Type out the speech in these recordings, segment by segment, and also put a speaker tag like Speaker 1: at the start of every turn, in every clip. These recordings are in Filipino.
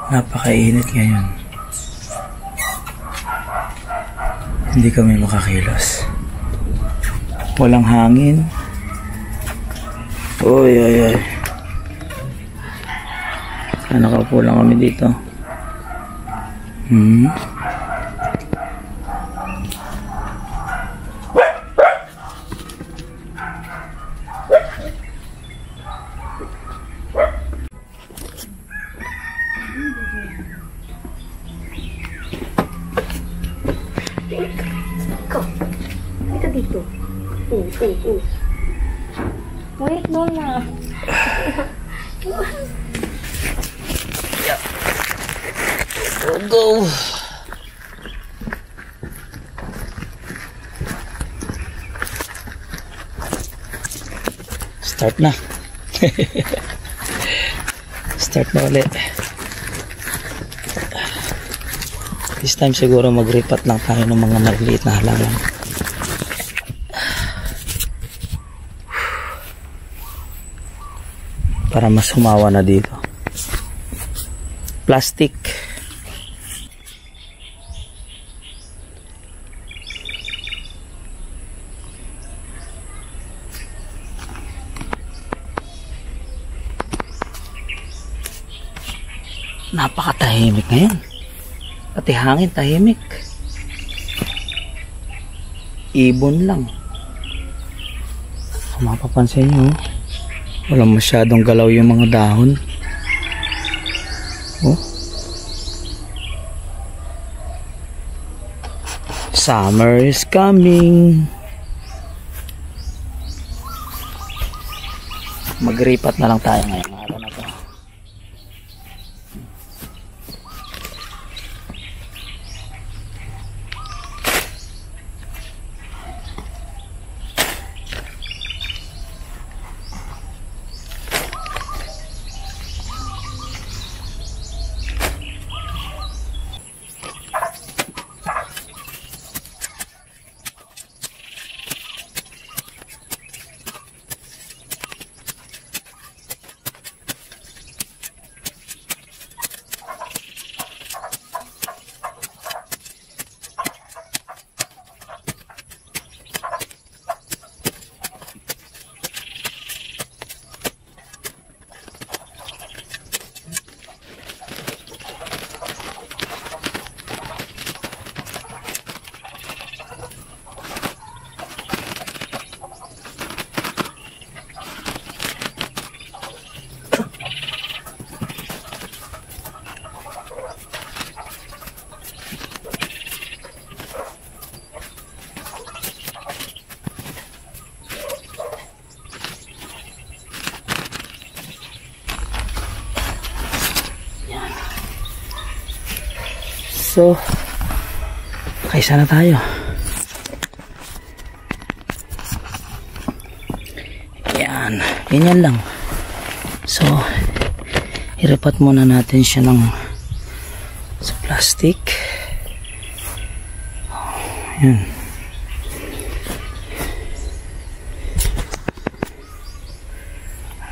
Speaker 1: Napakainit ngayon. Hindi kami makakilos. Walang hangin. Oy, oy, oy. Nakaupo lang kami dito.
Speaker 2: Ikaw, ito dito. Wait, Lola.
Speaker 1: Go! Start na. Start na ulit. This time siguro mag-ripat lang tayo ng mga maliliit na halaman. Para mas humawa na dito. Plastic. Napakatahimik ngayon. Pati hangin tahimik. Ibon lang. Kung mapapansin nyo, walang masyadong galaw yung mga dahon. Oh. Summer is coming. Magripat na lang tayo ngayon. Araw na to. So, kaisa na tayo. Yan, ganyan lang. So, iripat muna natin siya ng sa plastic. Yan.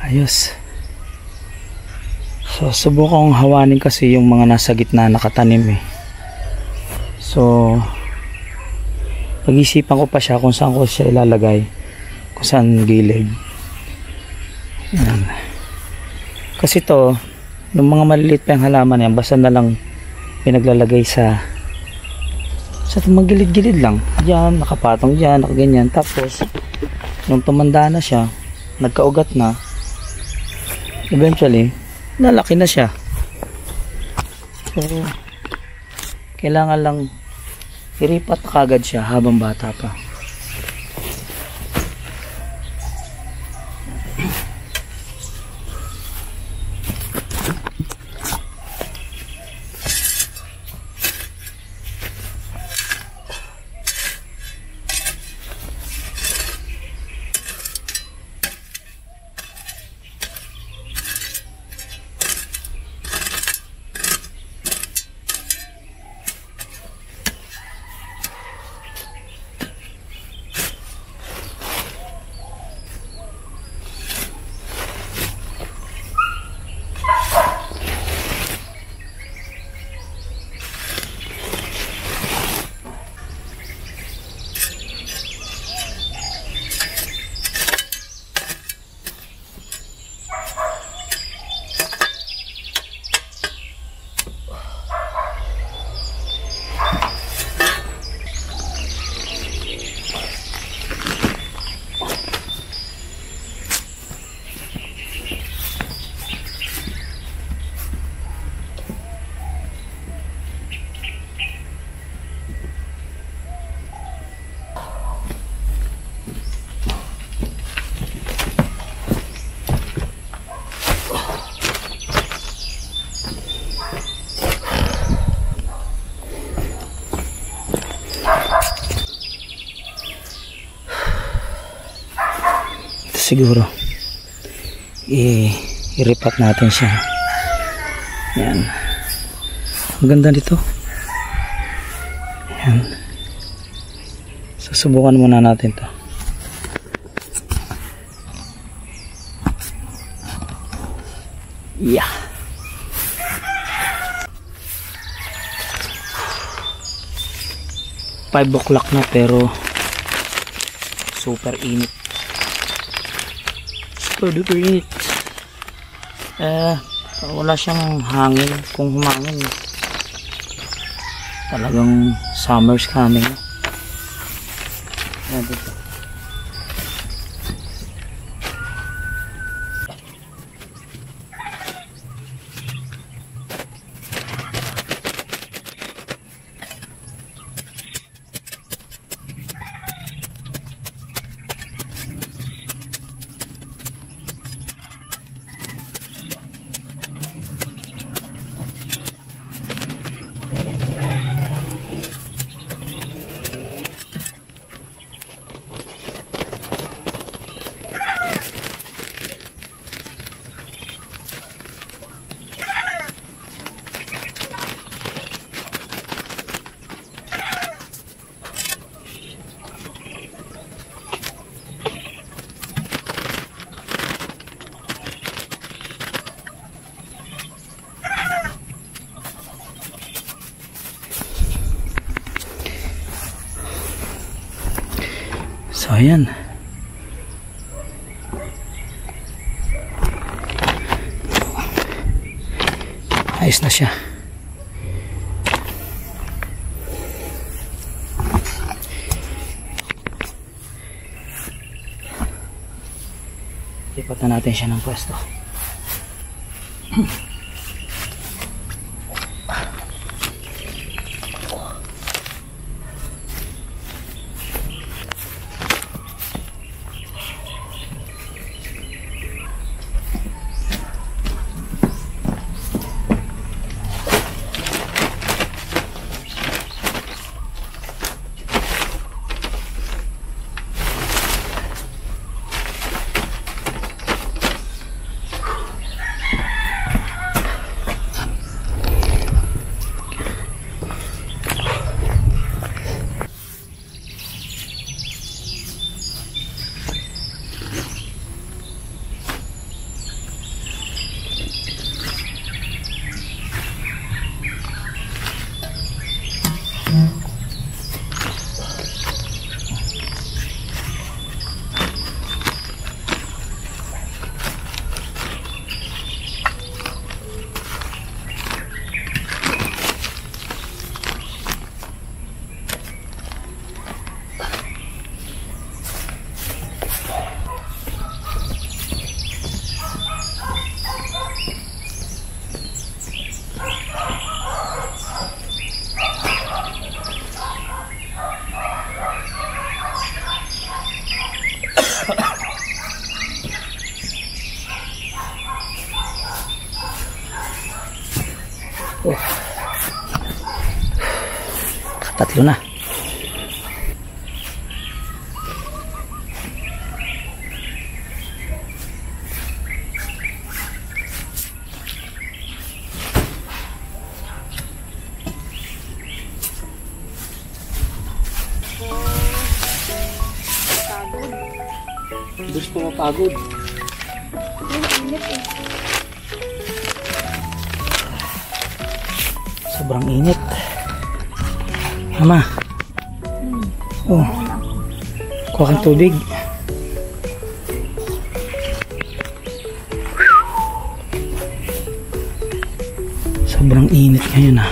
Speaker 1: Ayos. So, subukang hawanin kasi yung mga nasa gitna nakatanim eh. So, pag-isipan ko pa siya kung saan ko siya ilalagay, kung saan gilid. Yan. Kasi to, yung mga maliliit pa yung halaman yan, basta na lang pinaglalagay sa magilid-gilid lang. Diyan, nakapatong diyan, nakaganyan. Tapos, nung tumanda na siya, nagkaugat na, eventually, lalaki na siya. So, kailangan lang iripat kagad siya habang bata pa. siguro i-repat natin siya. Yan. Ang ganda nito. Yan. Susubukan muna natin to. Yeah. Five o'clock na pero super init. Super duper init. Wala siyang hangin. Kung humangin, talagang summer's coming. Dito. So ayan, ayos na siya. Lipat na natin siya ng pwesto. Tatlo na. Gusto mo pagod? Sobrang init. Mama. Oh. Kuha kang tubig. Sobrang init ngayon ah.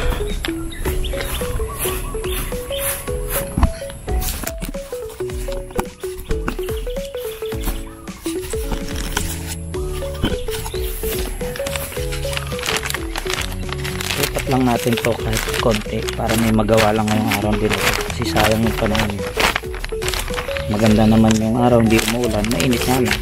Speaker 1: Lipat lang natin to kahit konti para may magawa lang ngayong araw din kasi sayang yung panahon. Maganda naman yung araw, hindi umuulan, mainit nga lang.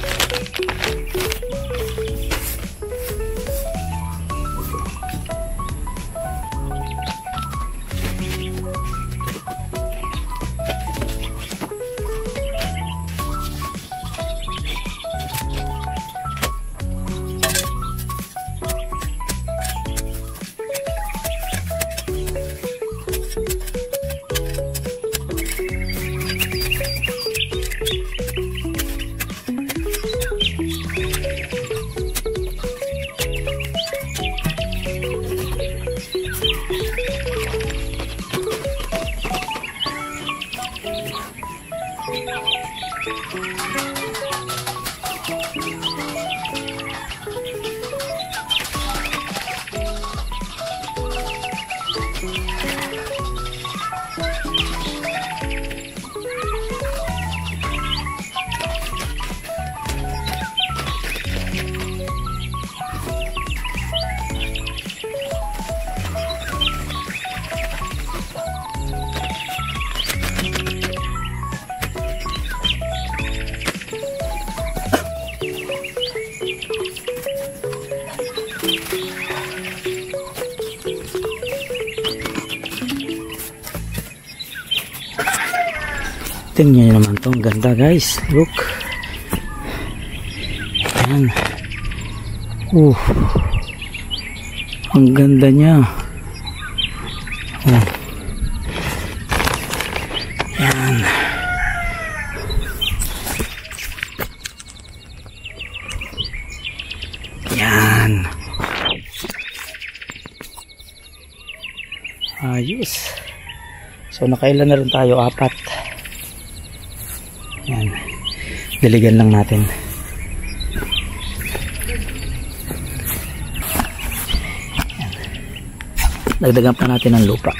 Speaker 1: Tingnan nyo naman to, ang ganda guys, look. Ayan. Ang ganda niya. Ayan. Ayan. Ayos. So nakailan na rin tayo, 4. Yan. Diligan lang natin. Yan. Dagdagan pa natin ang lupa.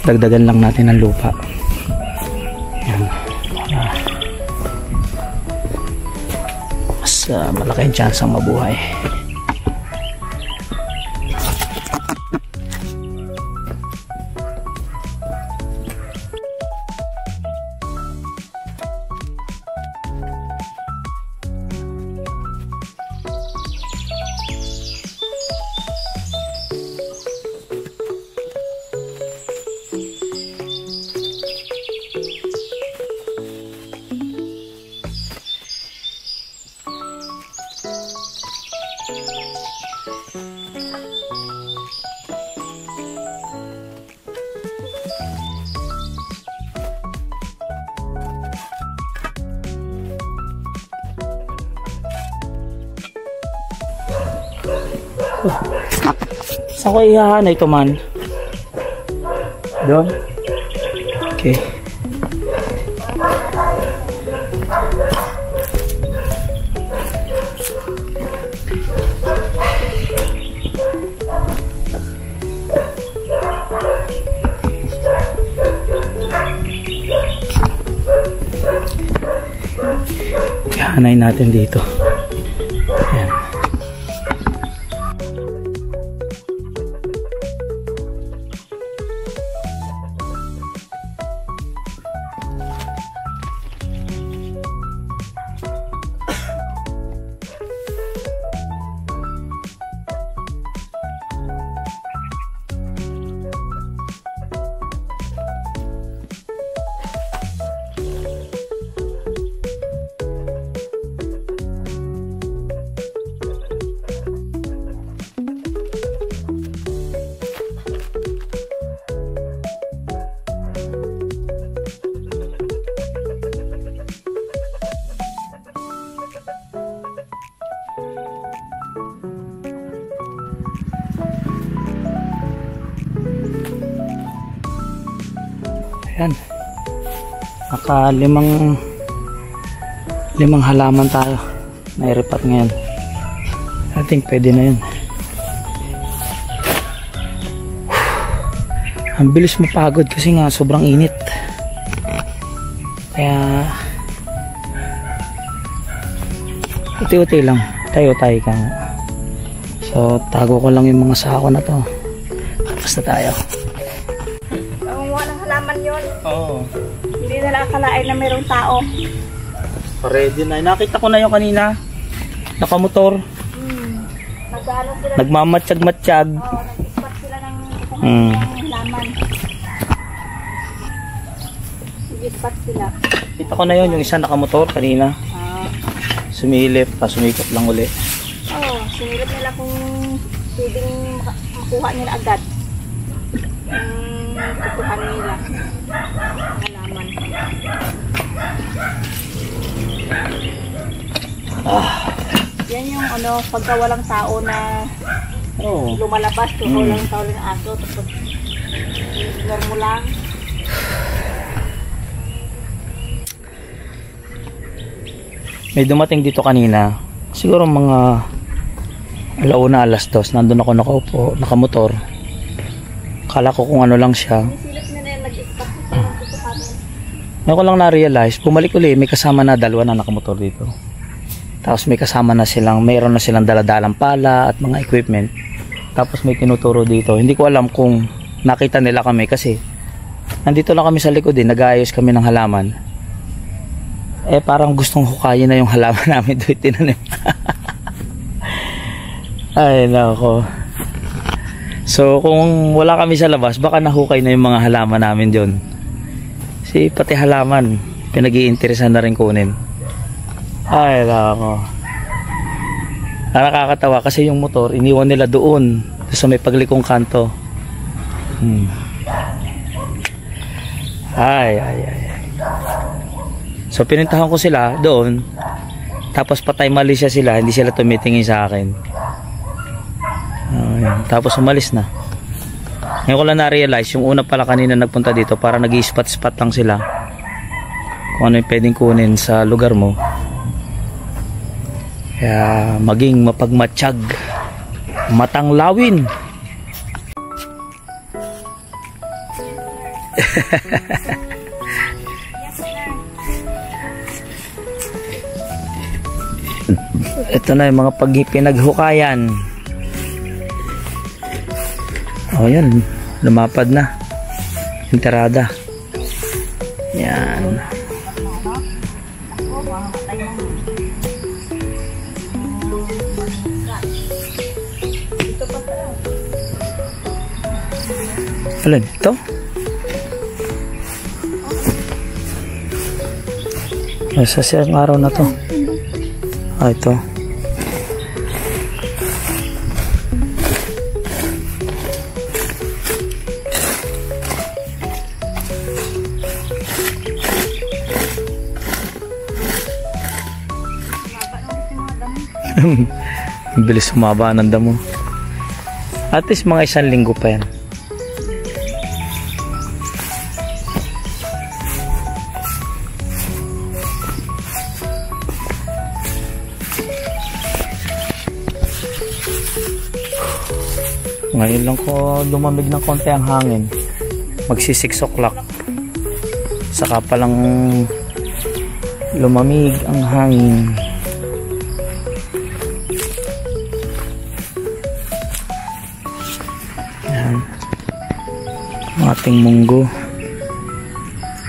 Speaker 1: Dagdagan lang natin ang lupa. Yan. Mas malaki ang chance ang mabuhay. Saan ko ihahanay ito man? Doon? Okay. Ihahanay natin dito. Ayan. Ayan. Naka limang halaman tayo. Nairipat ngayon. I think pwede na yun. Ang bilis mapagod kasi nga sobrang init. Kaya uti-uti lang. Tayo-tayo ka nga. So tago ko lang yung mga sako na to. Tapos na tayo.
Speaker 2: Nangunguha ng halaman yun.
Speaker 1: Oo.
Speaker 2: Hindi nila akalain na mayroong tao.
Speaker 1: Ready na. Nakita ko na yung kanina. Nakamotor.
Speaker 2: Nag-ano sila.
Speaker 1: Nagmamatsyag-matsyag.
Speaker 2: Oo, nag-spot sila ng halaman. Nag-spot sila.
Speaker 1: Kita ko na yun. Yung isa nakamotor kanina. Sumilip. Sumikot lang uli.
Speaker 2: Oo, sinilip nila kung pwedeng makuha nila agad. Tutuhan nila. Halaman. Yan yung pagka walang tao na lumalabas, walang tao ng aso, tapos ignore mo lang.
Speaker 1: May dumating dito kanina. Siguro mga alauna, alas 2. Nandun ako nakaupo, nakamotor. Kala ko kung ano lang siya.
Speaker 2: Silip nila yung nag-spot sila ng tutuhanin.
Speaker 1: Ngayon ko lang na-realize, bumalik uli, may kasama na dalawa na nakamotor dito. Tapos may kasama na silang, mayroon na silang daladalang pala at mga equipment. Tapos may tinuturo dito. Hindi ko alam kung nakita nila kami kasi nandito lang kami sa likod nag-aayos kami ng halaman. Parang gustong hukayin na yung halaman namin doon tinanim. Ay nako. So kung wala kami sa labas, baka nahukay na yung mga halaman namin doon. Si pati halaman pinag-iinteresan na rin kunin. Ay nako. Nakakatawa kasi yung motor iniwan nila doon sa may paglikong kanto. Ay. So pinintahan ko sila doon. Tapos patay mali sila, hindi sila tumitingin sa akin. Tapos umalis na. Ngayon ko lang na-realize, yung una pala kanina nagpunta dito para nag-i-spot-spot lang sila kung ano yung pwedeng kunin sa lugar mo. Kaya maging mapagmatsyag, matanglawin. Ito na yung mga pinaghukayan. Yan, lumapad na yung tirada. Yan. Alin? Ito? Sa siyang araw na to. Ito. Bilis humaba ng damo. At least mga 1 linggo pa yan. Ngayon lang ko lumamig ng konti ang hangin. Magsi 6 o'clock. Saka palang lumamig ang hangin. Yan. Ating munggo.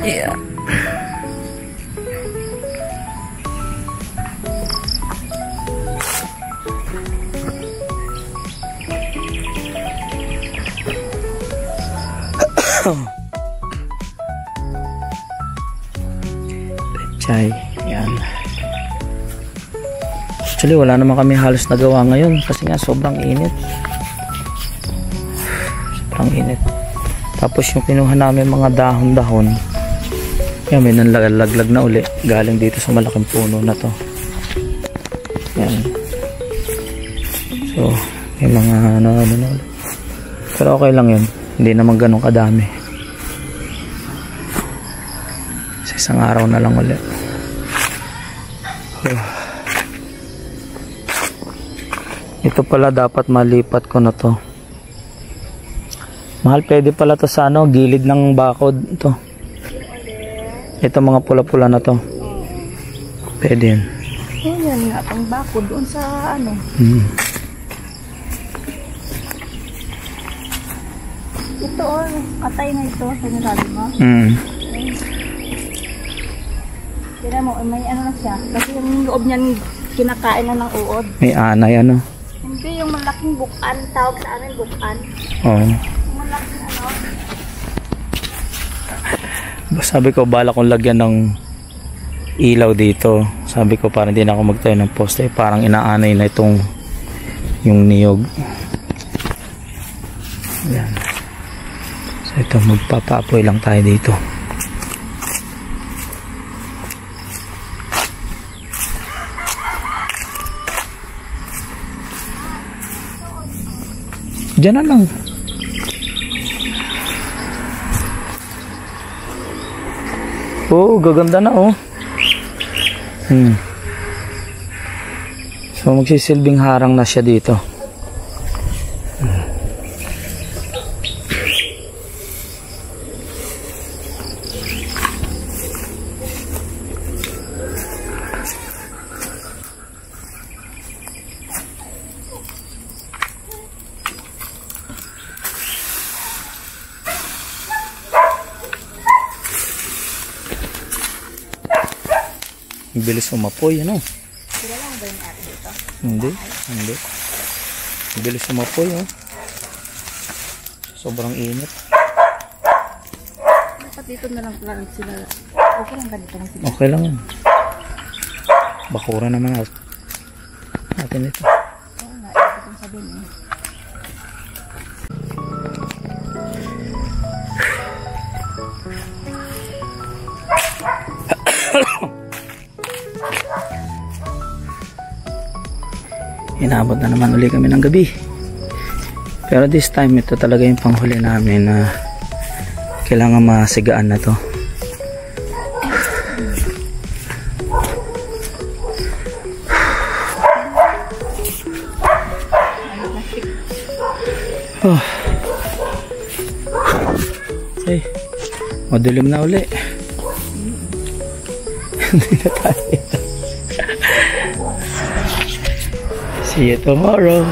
Speaker 1: Yeah. Chay, yan. Actually wala naman kami halos nagawa ngayon kasi nga sobrang init. Sobrang init. Tapos yung kinuha namin mga dahon-dahon, yan, may nanlaglag na uli galing dito sa malaking puno na to. Yan. So may mga ano. Pero okay lang yun, hindi naman ganun kadami. Isang araw na lang ulit. Ito pala dapat malipat ko na to. Mahal, pwede pala to sa ano, gilid ng bakod ito. Ito mga pula-pula na to. Pwede yun.
Speaker 2: Yan nga, pang bakod doon sa ano. Ito katay na ito, sinasabi mo. Tira mo, may ano na siya. Kasi yung loob niyan kinakain na ng uod.
Speaker 1: May anay ano.
Speaker 2: Hindi, yung malaking bukan, tawag sa amin bukan.
Speaker 1: Oo.
Speaker 2: Yung malaking ano.
Speaker 1: Sabi ko, bala kong lagyan ng ilaw dito. Sabi ko, parang hindi na ako magtayo ng poste. Parang inaanay na itong yung niyog. Ayan. So ito, magpapapoy lang tayo dito. Diyan na lang. Oh, gaganda na oh. So magsisilbing harang na siya dito. Bilis umapoy, ano?
Speaker 2: Sila lang ba yung ate dito?
Speaker 1: Hindi. Bilis umapoy, oh. Sobrang init.
Speaker 2: Dapat dito na lang sila. Okay lang ganito lang sila.
Speaker 1: Okay lang yan. Bakura naman natin ito.
Speaker 2: Oo nga, ito kong sabihin eh.
Speaker 1: Inabot na naman uli kami ng gabi, pero this time ito talaga yung panghuli namin na kailangan masigaan na to. Okay, madilim na uli. Hindi na tayo. See you tomorrow.